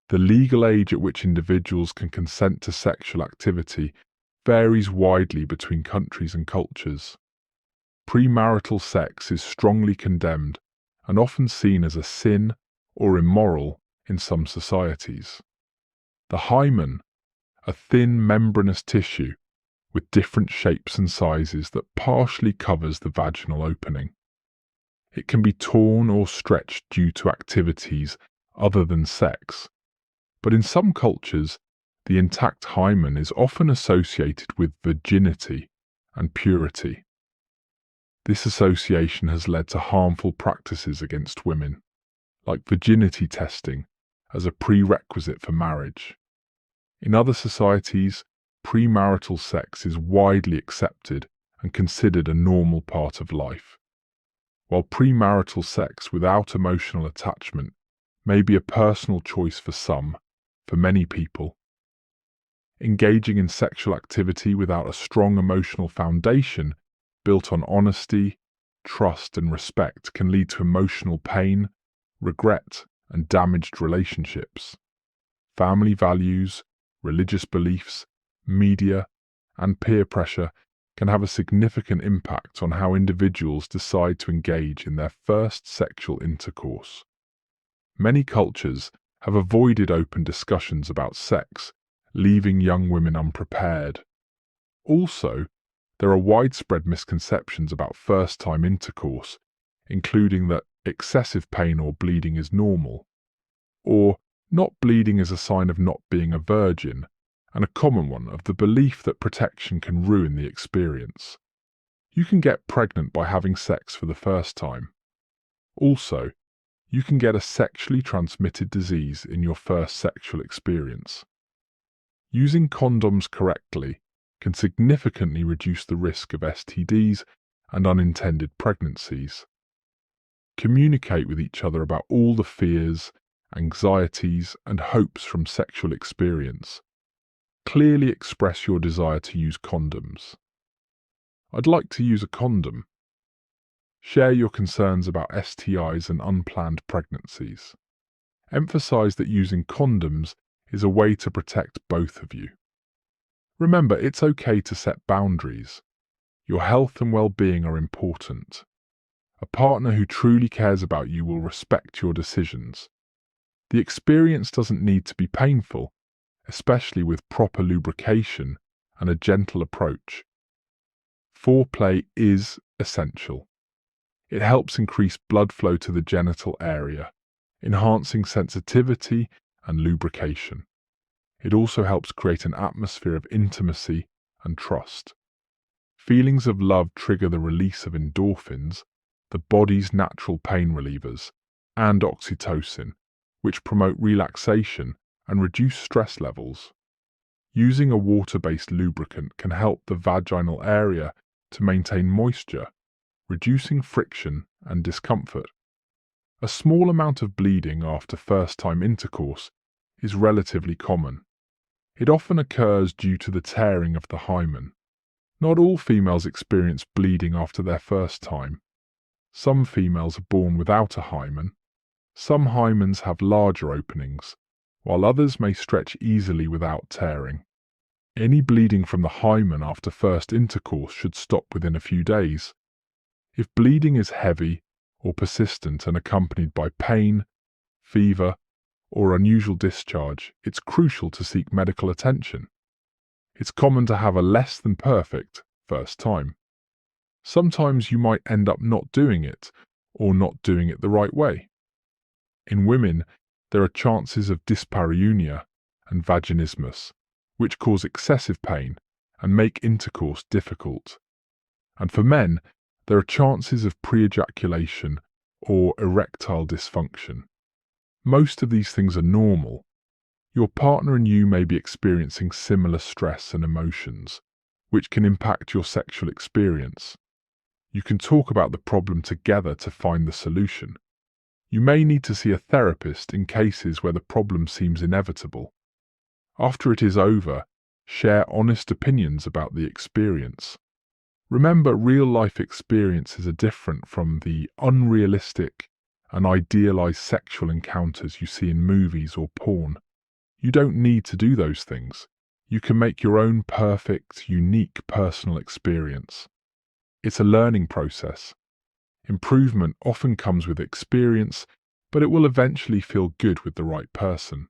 The legal age at which individuals can consent to sexual activity varies widely between countries and cultures. Premarital sex is strongly condemned and often seen as a sin or immoral in some societies. The hymen, a thin membranous tissue with different shapes and sizes that partially covers the vaginal opening. It can be torn or stretched due to activities other than sex, but in some cultures, the intact hymen is often associated with virginity and purity. This association has led to harmful practices against women, like virginity testing as a prerequisite for marriage. In other societies, premarital sex is widely accepted and considered a normal part of life, while premarital sex without emotional attachment may be a personal choice for some. For many people, engaging in sexual activity without a strong emotional foundation built on honesty, trust, and respect can lead to emotional pain, regret, and damaged relationships. Family values, religious beliefs, media, and peer pressure can have a significant impact on how individuals decide to engage in their first sexual intercourse. Many cultures have avoided open discussions about sex, leaving young women unprepared. Also, there are widespread misconceptions about first-time intercourse, including that excessive pain or bleeding is normal, or not bleeding is a sign of not being a virgin, and a common one of the belief that protection can ruin the experience. You can get pregnant by having sex for the first time. Also, you can get a sexually transmitted disease in your first sexual experience. Using condoms correctly can significantly reduce the risk of STDs and unintended pregnancies. Communicate with each other about all the fears, anxieties, and hopes from sexual experience. Clearly express your desire to use condoms. I'd like to use a condom. Share your concerns about STIs and unplanned pregnancies. Emphasize that using condoms is a way to protect both of you. Remember, it's okay to set boundaries. Your health and well-being are important. A partner who truly cares about you will respect your decisions. The experience doesn't need to be painful, especially with proper lubrication and a gentle approach. Foreplay is essential. It helps increase blood flow to the genital area, enhancing sensitivity and lubrication. It also helps create an atmosphere of intimacy and trust. Feelings of love trigger the release of endorphins, the body's natural pain relievers, and oxytocin, which promote relaxation and reduce stress levels. Using a water-based lubricant can help the vaginal area to maintain moisture, reducing friction and discomfort. A small amount of bleeding after first-time intercourse is relatively common. It often occurs due to the tearing of the hymen. Not all females experience bleeding after their first time. Some females are born without a hymen. Some hymens have larger openings, while others may stretch easily without tearing. Any bleeding from the hymen after first intercourse should stop within a few days. If bleeding is heavy or persistent and accompanied by pain, fever, or unusual discharge, it's crucial to seek medical attention. It's common to have a less than perfect first time. Sometimes you might end up not doing it, or not doing it the right way. In women, there are chances of dyspareunia and vaginismus, which cause excessive pain and make intercourse difficult. And for men, there are chances of pre-ejaculation or erectile dysfunction. Most of these things are normal. Your partner and you may be experiencing similar stress and emotions, which can impact your sexual experience. You can talk about the problem together to find the solution. You may need to see a therapist in cases where the problem seems inevitable. After it is over, share honest opinions about the experience. Remember, real-life experiences are different from the unrealistic and idealized sexual encounters you see in movies or porn. You don't need to do those things. You can make your own perfect, unique personal experience. It's a learning process. Improvement often comes with experience, but it will eventually feel good with the right person.